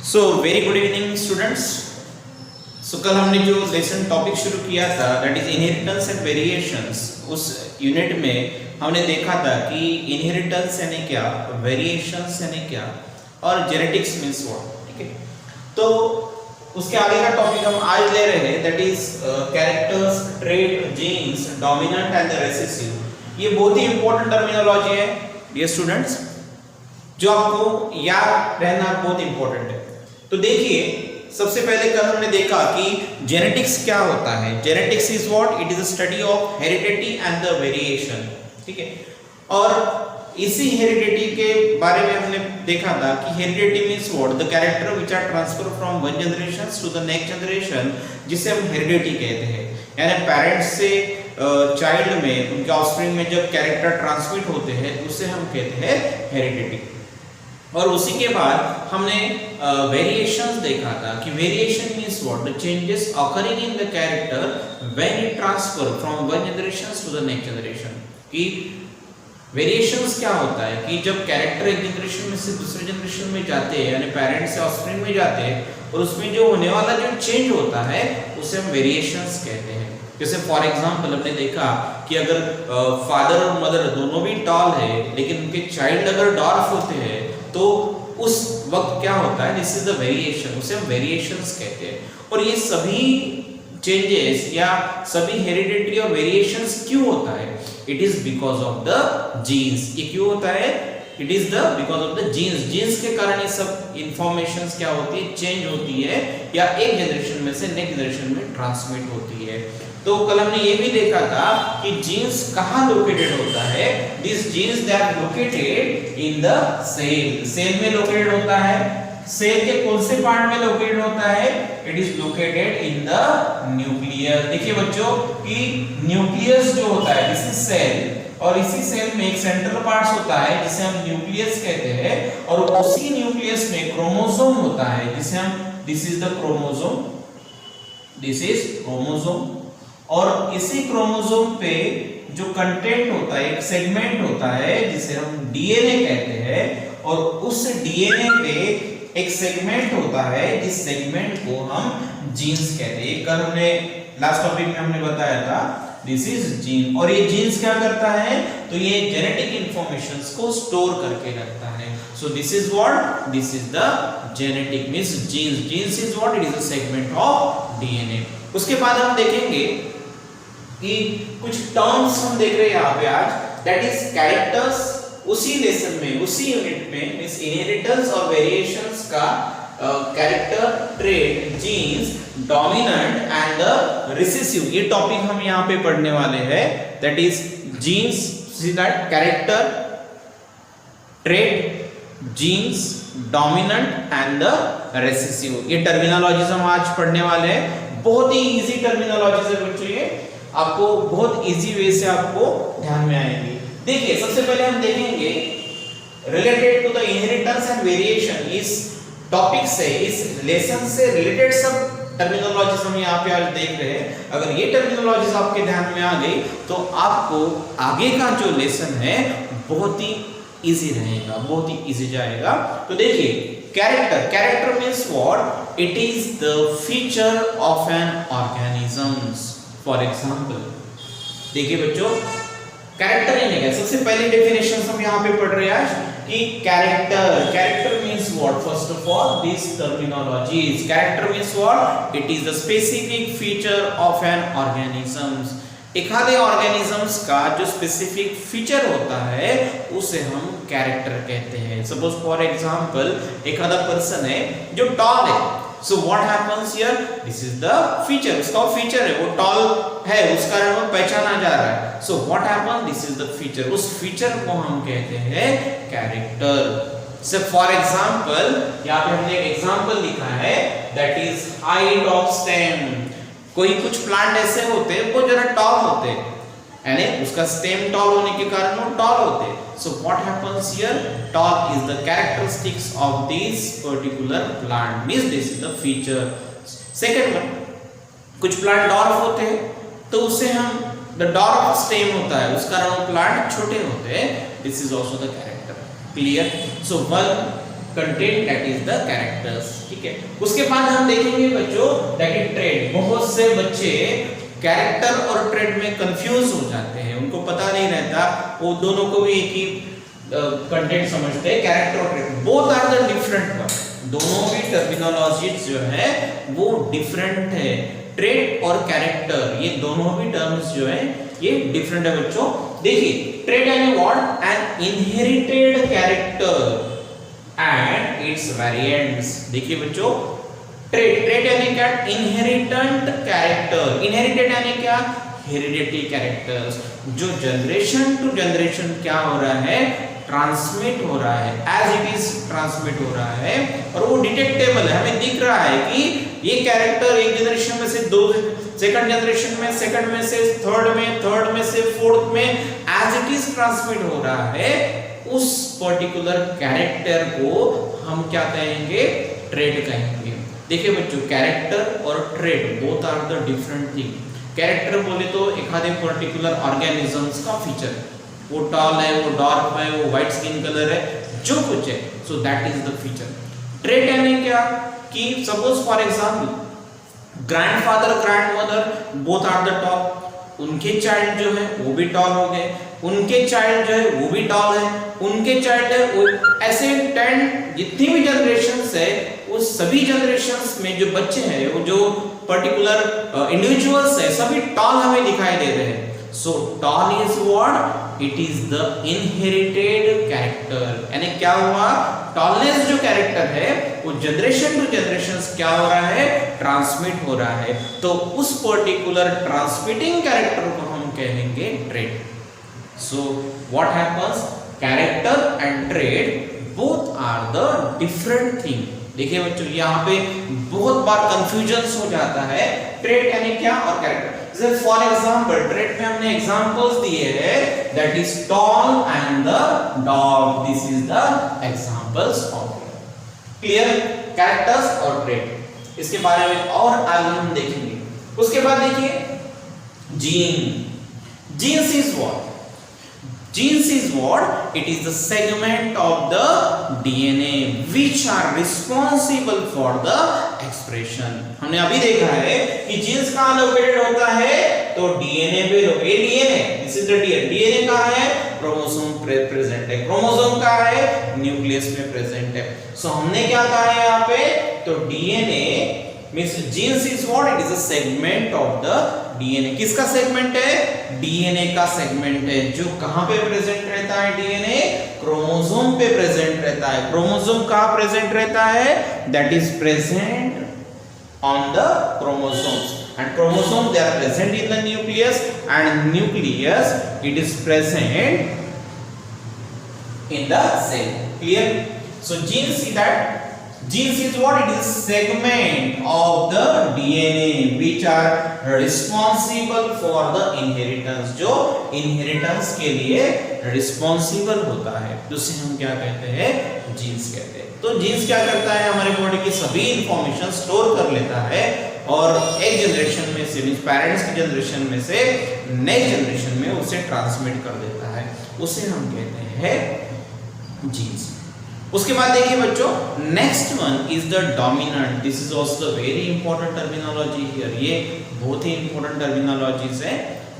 सो very good evening students. So कल हमने जो लेसन टॉपिक शुरू किया था that is inheritance and variations, उस यूनिट में हमने देखा था कि इनहेरिटेंस यानी क्या, वेरिएशंस यानी क्या और जेनेटिक्स मींस व्हाट। ठीक है, तो उसके आगे का टॉपिक हम आज ले रहे हैं that is characters, trait, genes, dominant and recessive. ये बहुत ही इंपॉर्टेंट टर्मिनोलॉजी है डियर स्टूडेंट्स, जो आपको याद रहना बहुत इंपॉर्टेंट है। तो देखिए, सबसे पहले कल हमने देखा कि जेनेटिक्स क्या होता है। Genetics is what, it is a study of heredity and the variation. ठीक है, और इसी हेरिडिटी के बारे में हमने देखा था कि heredity means what, the character which are transfer from one generation to the next generation, जिसे हम हेरिडिटी कहते हैं। यानी पेरेंट्स से चाइल्ड में, उनके ऑफस्प्रिंग में जब कैरेक्टर ट्रांसमिट होते हैं उसे हम कहते हैं हेरिडिटी। और उसी के बाद हमने वेरिएशंस देखा था कि variation means what, the changes occurring in the character when it transfer from one generation to the next generation. कि वेरिएशंस क्या होता है कि जब कैरेक्टर एक जनरेशन में से दूसरे जनरेशन में जाते हैं, यानी पेरेंट्स से ऑफस्प्रिंग में जाते हैं, और उसमें जो होने वाला जो चेंज होता है उसे हम वेरिएशंस कहते हैं। जैसे फॉर एग्जांपल हमने देखा कि अगर फादर और मदर दोनों भी टॉल है लेकिन उनके चाइल्ड अगर डॉर्फ होते हैं तो उस वक्त क्या होता है, दिस इज द वेरिएशन, उसे हम वेरिएशंस कहते हैं। और ये सभी चेंजेस या सभी हेरिडिटी और वेरिएशंस क्यों होता है? It is because of the genes. ये क्यों होता है? It is the because of the genes. Genes के कारण ये सब इंफॉर्मेशंस क्या होती है, चेंज होती है या एक जनरेशन में से नेक्स्ट जनरेशन में ट्रांसमिट होती है। तो कल हमने ये भी देखा था कि जीन्स कहाँ लोकेटेड होता है। This genes they are located in the cell. Cell में लोकेटेड होता है। सेल के कौन से पार्ट में लोकेटेड होता है? It is located in the nucleus. देखिए बच्चों कि न्यूक्लियस जो होता है दिस इज सेल, और इसी सेल में एक सेंट्रल पार्ट्स होता है जिसे हम न्यूक्लियस कहते हैं, और उसी न्यूक्लियस में क्रोमोसोम होता है जिसे हम, this is the chromosome, this is chromosome. और इसी क्रोमोसोम पे जो कंटेंट होता है, एक सेगमेंट होता है जिसे हम डीएनए कहते हैं, और उस डीएनए पे एक सेगमेंट होता है जिस सेगमेंट को हम जीन्स कहते हैं। कल हमने लास्ट टॉपिक में हमने बताया था दिस इज जीन। और ये जीन्स क्या करता है? तो ये जेनेटिक इंफॉर्मेशंस को स्टोर करके रखता है। So this is what, this is the genetic means genes. Genes is what, it is a segment of DNA. उसके बाद हम देखेंगे कि कुछ टर्म्स हम देख रहे हैं यहाँ पे आज, दैट इज कैरेक्टर्स। उसी लेसन में, उसी यूनिट में इस इनहेरिटेंस और वेरिएशंस का character, trait, genes, dominant and the recessive, ये टॉपिक हम यहाँ पे पढ़ने वाले हैं। That is genes, see that character, trait, genes, dominant and the recessive, ये टर्मिनोलॉजीज हम आज पढ़ने वाले हैं। बहुत ही इजी टर्मिनोलॉजीज है बच्चों, ये आपको बहुत इजी वे से आपको ध्यान में आएंगी। देखिए, सबसे पहले हम देखेंगे related to the inheritance and variation. इस टॉपिक से, इस लेसन से रिलेटेड सब टर्मिनोलॉजीज हम यहाँ पे आज देख रहे हैं। अगर ये टर्मिनोलॉजीज आपके ध्यान में आ गई तो आपको आगे का जो लेसन है बहुत ही इजी रहेगा, बहुत ही इजी जाएगा। तो देखिए, character, character means what, it is the feature of N organisms. For example, देखिए बच्चों, कैरेक्टर यानी क्या? सबसे पहली डेफिनेशन हम यहाँ पे पढ़ रहे हैं आज कि character, character means what, first of all this terminologies. Character means what, it is the specific feature of N organisms. एक आधे ऑर्गेनिजम्स का जो स्पेसिफिक फीचर होता है उसे हम कैरेक्टर कहते हैं। सपोज फॉर एग्जांपल, एक आधा पर्सन है जो टॉल है, सो what happens here, this is the feature, उसका फीचर है, वो टॉल है, उस कारण वो पहचाना जा रहा है। सो what happens, this is the feature, उस फीचर को हम कहते हैं कैरेक्टर। सो फॉर एग्जांपल, यहाँ पे हमने एक एग्जांपल लिखा है that is height of stem. कोई कुछ प्लांट ऐसे होते हैं वो जरा टॉल होते हैं, यानी उसका स्टेम टॉल होने के कारण वो टॉल होते हैं। So what happens here? Tall is the characteristics of this particular plant. Means this is the feature. Second one, कुछ प्लांट डॉर्फ होते हैं तो उसे हम the dwarf stem होता है, उस कारण प्लांट छोटे होते हैं. This is also the character. Clear? So one content that is the characters, ठीक है। उसके बाद हम देखेंगे बच्चों दैट इज ट्रेड। बहुत से बच्चे कैरेक्टर और ट्रेड में कंफ्यूज हो जाते हैं, उनको पता नहीं रहता, वो दोनों को भी एक ही कंटेंट समझते हैं, कैरेक्टर और trait. Both are the different word, दोनों भी टर्मिनोलॉजीज जो है वो डिफरेंट है। ट्रेड और कैरेक्टर ये दोनों भी टर्म्स जो है ये डिफरेंट है बच्चों। देखिए ट्रेड यानी what, an inherited character and its variants. देखिए बच्चों ट्रेड यानी क्या, इनहेरिटेंट कैरेक्टर। इनहेरिटेड यानी क्या, हेरिडिटरी कैरेक्टर्स, जो जनरेशन टू जनरेशन क्या हो रहा है, ट्रांसमिट हो रहा है, एज इट इज ट्रांसमिट हो रहा है, और वो डिटेक्टेबल है, हमें दिख रहा है कि ये कैरेक्टर एक जनरेशन में से दो, सेकंड जनरेशन में, सेकंड में से थर्ड में से फोर्थ में, एज इट इज ट्रांसमिट हो रहा है। उस पर्टिकुलर कैरेक्टर को हम क्या कहेंगे, ट्रेड कहेंगे। देखिए बच्चों कैरेक्टर और trait both are the different thing. Character बोले तो एक आधे पर्टिकुलर ऑर्गेनिजम्स का फीचर, वो टॉल है, वो डार्क है, वो व्हाइट स्किन कलर है, जो कुछ है, so that is the feature. Trait यानी क्या कि suppose for example grandfather grandmother both are the tall, उनके चाइल्ड जो है वो भी टॉल हो गए, उनके चाइल्ड जो है वो भी टॉल है, उनके चाइल्ड है वो, ऐसे 10 जितनी भी जनरेशंस है उस सभी जनरेशंस में जो बच्चे हैं, वो जो पर्टिकुलर इंडिविजुअल्स है, सभी टॉल हमें दिखाई दे रहे हैं। So tall is what, it is the inherited character. यानी क्या हुआ, टॉलनेस जो कैरेक्टर है वो जनरेशन टू जनरेशन क्या हो रहा है, ट्रांसमिट हो रहा है। तो उस पर्टिकुलर ट्रांसमिटिंग कैरेक्टर को हम कहेंगे trait. So what happens, character and trait both are the different thing. देखिए बच्चों यहाँ पे बहुत बार कंफ्यूजन हो जाता है, ट्रेड यानी क्या और कैरेक्टर। जैसे फॉर एग्जांपल ट्रेड में हमने एग्जांपल्स दिए हैं, that is tall and the dog, this is the examples of clear characters और ट्रेड। इसके बारे में और आगे हम देखेंगे। उसके बाद देखिए gene, genes is what, genes is what, it is the segment of the DNA which are responsible for the expression। हमने अभी देखा है कि जीन्स कहाँ लोकेटेड होता है, तो डीएनए पे located. DNA this is the DNA, DNA कहाँ है, क्रोमोसोम प्रेजेंट है, क्रोमोसोम कहाँ है, न्यूक्लियस में प्रेजेंट है। सो हमने क्या कहा है यहाँ पे, तो DNA means genes is what, it is a segment of the DNA. किसका सेगमेंट है, डीएनए का सेगमेंट है, जो कहां पे प्रेजेंट रहता है, डीएनए क्रोमोसोम पे प्रेजेंट रहता है। क्रोमोसोम कहां प्रेजेंट रहता है, that is present on the chromosomes, and chromosome they are present in the nucleus, and nucleus it is present in the cell, clear? So genes, see that genes is what, it is segment of the DNA which are responsible for the inheritance, जो inheritance के लिए responsible होता है, जिसे हम क्या कहते हैं, genes कहते हैं। तो genes क्या करता है, हमारे बॉडी की सभी इंफॉर्मेशन स्टोर कर लेता है और एक जनरेशन में से, पेरेंट्स की जनरेशन में से नेक्स्ट जनरेशन में उसे ट्रांसमिट कर देता है, उसे हम कहते हैं जीन्स। उसके बाद देखिए बच्चों, next one is the dominant. This is also very important terminology here. ये बहुत ही इंपॉर्टेंट टर्मिनोलॉजीज है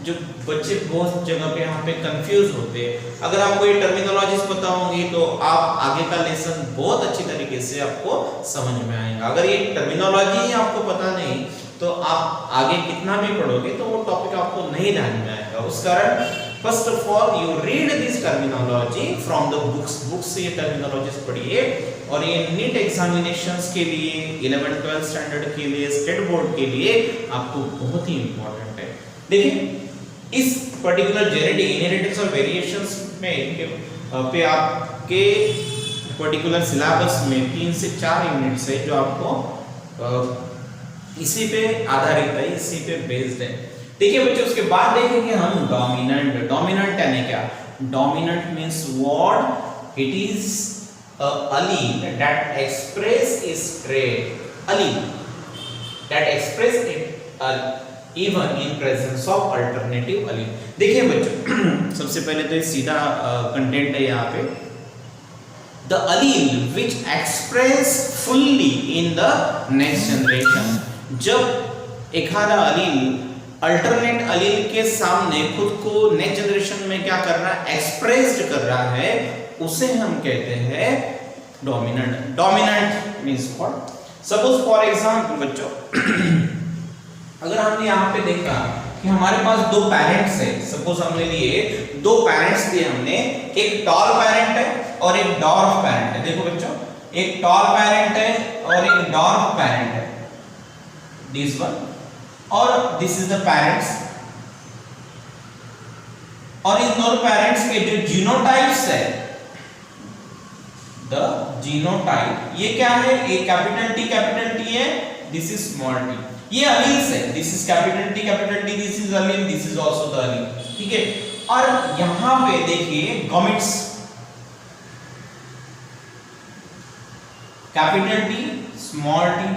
जो बच्चे बहुत जगह पे यहाँ पे कंफ्यूज होते हैं। अगर आपको ये टर्मिनोलॉजीज पता होंगी तो आप आगे का लेसन बहुत अच्छी तरीके से आपको समझ में आएगा। अगर ये टर्मिनोलॉजी ही आपको पता नहीं तो आप आगे कितना भी पढ़ोगे तो वो टॉपिक आपको नहीं ध्यान में आएगा। उस कारण first of all you read this terminology from the books, books से ये टर्मिनोलॉजीज पढ़िए। और ये नीट एग्जामिनेशंस के लिए, 11th-12th स्टैंडर्ड के लिए, स्टेट बोर्ड के लिए आपको बहुत ही इंपॉर्टेंट है। देखिए इस पर्टिकुलर जेनेटिक इनहेरिटेंस और वेरिएशंस में पे आपके पर्टिकुलर सिलेबस में 3 से 4 यूनिट्स है जो आपको इसी पे आधारित है, इसी पे बेस्ड है। देखिए बच्चों, उसके बाद देखेंगे हम डोमिनेंट। डोमिनेंट यानी क्या, dominant means what, it is a allele that express its trait, allele that express it even in presence of alternative allele। देखिए बच्चों सबसे पहले तो ये सीधा कंटेंट है यहाँ पे, the allele which express fully in the next generation. जब एखादा allele अल्टरनेट allele के सामने खुद को नेक्स्ट जनरेशन में क्या कर रहा है, एक्सप्रेस्ड कर रहा है, उसे हम कहते हैं dominant. Dominant means what? Suppose for example बच्चों, अगर हमने यहाँ पे देखा कि हमारे पास दो पेरेंट्स है, सपोज हमने लिए दो पेरेंट्स दिए हमने, एक टॉल पेरेंट है और एक डॉर्फ पेरेंट है. देखो बच्चों, एक टॉल पेरेंट है और एक डॉर्फ पेरेंट है, दिस वन, और दिस इज द पेरेंट्स. और इन दोनों पेरेंट्स के जो जीनोटाइप्स है, द जीनोटाइप, ये क्या है, एक कैपिटल टी है, दिस इज स्मॉल टी. ये अलील्स है, this is capital T, this is allele, this is also the allele. ठीक है. और यहां पे देखिए gametes, capital T small T,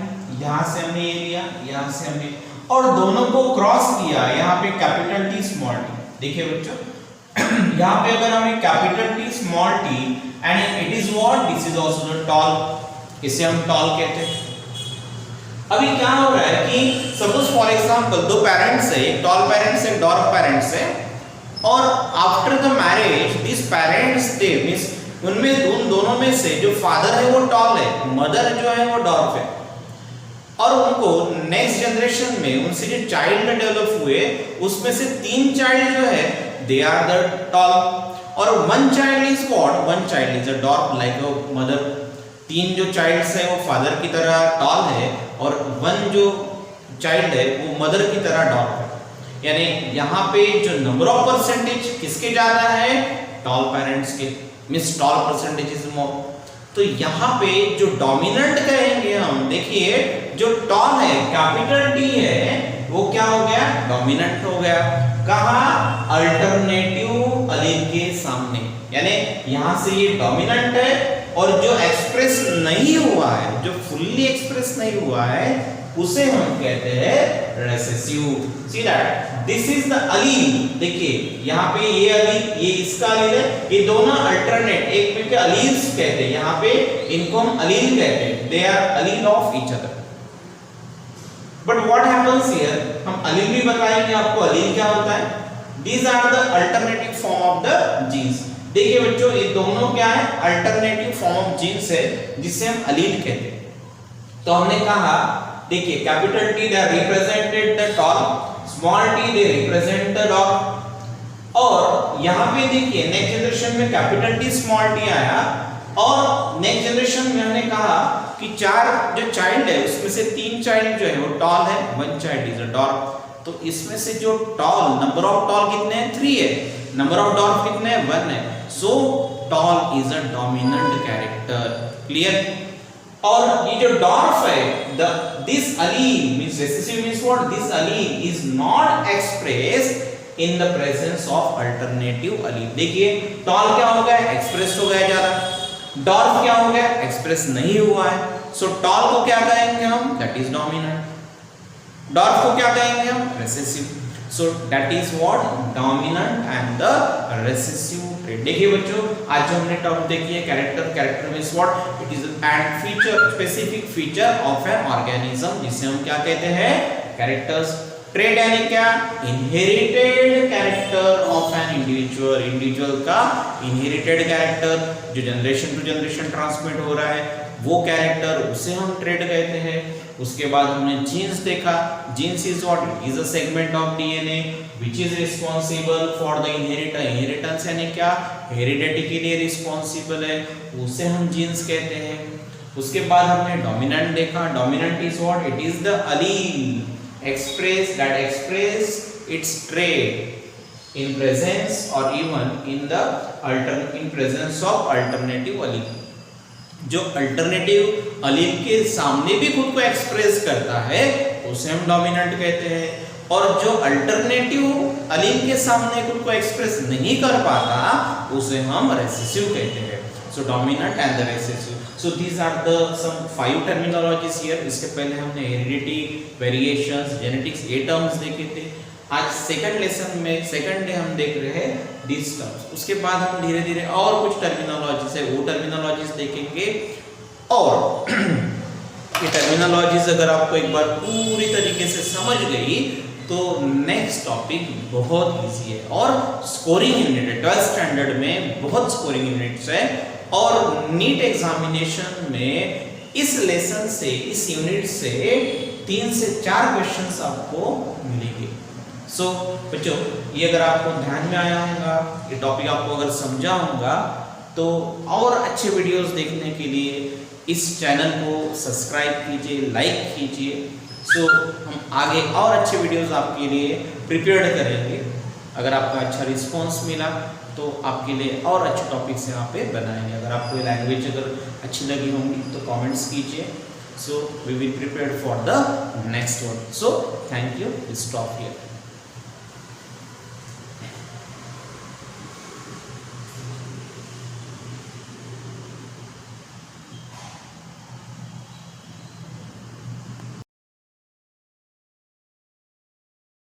यहां से हमने ये लिया, यहां से हमने, और दोनों को क्रॉस किया, यहां पे कैपिटल टी स्मॉल टी. देखिए बच्चों, यहां पे अगर हमें capital T small T and it is what, this is also the tall, इसे हम टॉल कहते हैं. अभी क्या हो रहा है कि सपोज फॉर एग्जांपल दो पेरेंट्स है, एक टॉल पेरेंट्स है, एक डॉर्फ पेरेंट्स है, और after the marriage this parents they means उनमें उन दोनों में से जो फादर है वो टॉल है, मदर जो है वो डॉर्फ है, और उनको नेक्स्ट जनरेशन में उनसे जो चाइल्ड डेवलप हुए उसमें से तीन चाइल्ड जो है दे आर द टॉल, और one child is what, one child is a dwarf like a mother. तीन जो चाइल्ड्स है वो फादर की तरह टॉल है, और वन जो चाइल्ड है वो मदर की तरह डॉर्फ है. यानी यहाँ पे जो नंबर ऑफ परसेंटेज किसके ज्यादा है, टॉल पेरेंट्स के, means tall percentage is more. तो यहाँ पे जो डोमिनेंट कहेंगे हम, देखिए जो टॉल है कैपिटल टी है वो क्या हो गया, डोमिनेंट हो गया. कहाँ, अल्टरनेटिव अलील के सामने. यानी यहाँ से ये डोमिनेंट है, और जो एक्सप्रेस नहीं हुआ है, जो फुल्ली एक्सप्रेस नहीं हुआ है, उसे हम कहते हैं recessive. See that this is the allele. देखिए यहाँ पे ये अलील, ये इसका अलील है, ये दोनों अल्टरनेट एक मिलके अलील्स कहते हैं. यहाँ पे इनको हम अलील कहते हैं, they are allele of each other. But what happens here, हम अलील भी बताएंगे आपको अलील क्या होता है. These are the alternative form of the genes. देखिए बच्चों, ये दोनों क्या है, अल्टरनेटिव फॉर्म ऑफ जीन्स है, जिसे हम अलील कहते हैं. तो हमने कहा, देखिए capital T they represented the tall, small T they represent the dwarf. और यहाँ पे देखिए नेक्स्ट जनरेशन में कैपिटल टी स्मॉल टी आया, और नेक्स्ट जनरेशन में हमने कहा कि चार जो चाइल्ड है उसमें से तीन चाइल्ड जो है वो टॉल है, one child is a dwarf. तो इसमें से जो टॉल, नंबर ऑफ टॉल कितने हैं, 3 है, नंबर ऑफ डॉर्फ कितने हैं, 1 है. So tall is a dominant character. Clear. और ये जो डॉर्फ है, this allele means recessive means what, this allele is not expressed in the presence of alternative allele. देखिए टॉल क्या हो गया, एक्सप्रेस हो गया ज्यादा, डॉर्फ क्या हो गया, एक्सप्रेस नहीं हुआ है. सो टॉल को क्या कहेंगे हम, दैट इज डोमिनेंट. डॉर्फ को क्या कहेंगे हम, recessive. So that is what, dominant and the recessive trait. देखिए बच्चों, आज जो हमने टर्म देखी है character, character means what, it is an feature, specific feature of an organism, जिसे हम क्या कहते हैं, कैरेक्टर्स. ट्रेट यानी क्या, inherited character of an individual, individual का इनहेरिटेड कैरेक्टर जो जनरेशन टू जनरेशन ट्रांसमिट हो रहा है, वो कैरेक्टर, उसे हम ट्रेट कहते हैं. उसके बाद हमने जीन्स देखा. Genes is what, is a segment of DNA which is responsible for the inheritance. Inheritance यानी क्या, हेरिडिटी के लिए रिस्पांसिबल है, उसे हम जीन्स कहते हैं. उसके बाद हमने डोमिनेंट देखा. Dominant is what, it is the allele express its trait in presence or even in presence of alternative allele. जो अल्टरनेटिव अलील के सामने भी खुद को एक्सप्रेस करता है उसे हम डोमिनेंट कहते हैं, और जो अल्टरनेटिव अलील के सामने खुद को एक्सप्रेस नहीं कर पाता उसे हम रेसेसिव कहते हैं. सो dominant and the recessive. So these are the some 5 terminologies here. इसके पहले हमने हेरिडिटी, वेरिएशंस, जेनेटिक्स, ये टर्म्स देखे थे. आज सेकंड लेसन में सेकंड डे हम देख रहे हैं these terms। उसके बाद हम धीरे धीरे और कुछ टर्मिनोलॉजीज है वो टर्मिनोलॉजीज देखेंगे। और ये टर्मिनोलॉजीज अगर आपको एक बार पूरी तरीके से समझ गई तो नेक्स्ट टॉपिक बहुत इजी है और स्कोरिंग यूनिट है। 12th स्टैंडर्ड में बहुत स्कोरिंग यूनिट्स है और नीट एग्जामिनेशन में इस लेसन से, इस यूनिट से 3 से 4 क्वेश्चंस आपको मिलेंगे। सो बच्चों, ये अगर आपको ध्यान में आया होगा, ये टॉपिक आपको अगर समझा होगा, तो और अच्छे वीडियोस देखने के लिए इस चैनल को सब्सक्राइब कीजिए, लाइक कीजिए। सो हम आगे और अच्छे वीडियोस आपके लिए प्रिपेयर्ड करेंगे। अगर आपका अच्छा रिस्पॉन्स मिला तो आपके लिए और अच्छे टॉपिक्स यहाँ पे बनाएंगे। अगर आपको लैंग्वेज अगर अच्छी लगी होंगी तो कमेंट्स कीजिए। So we will prepare for the next one. So thank you. Stop here.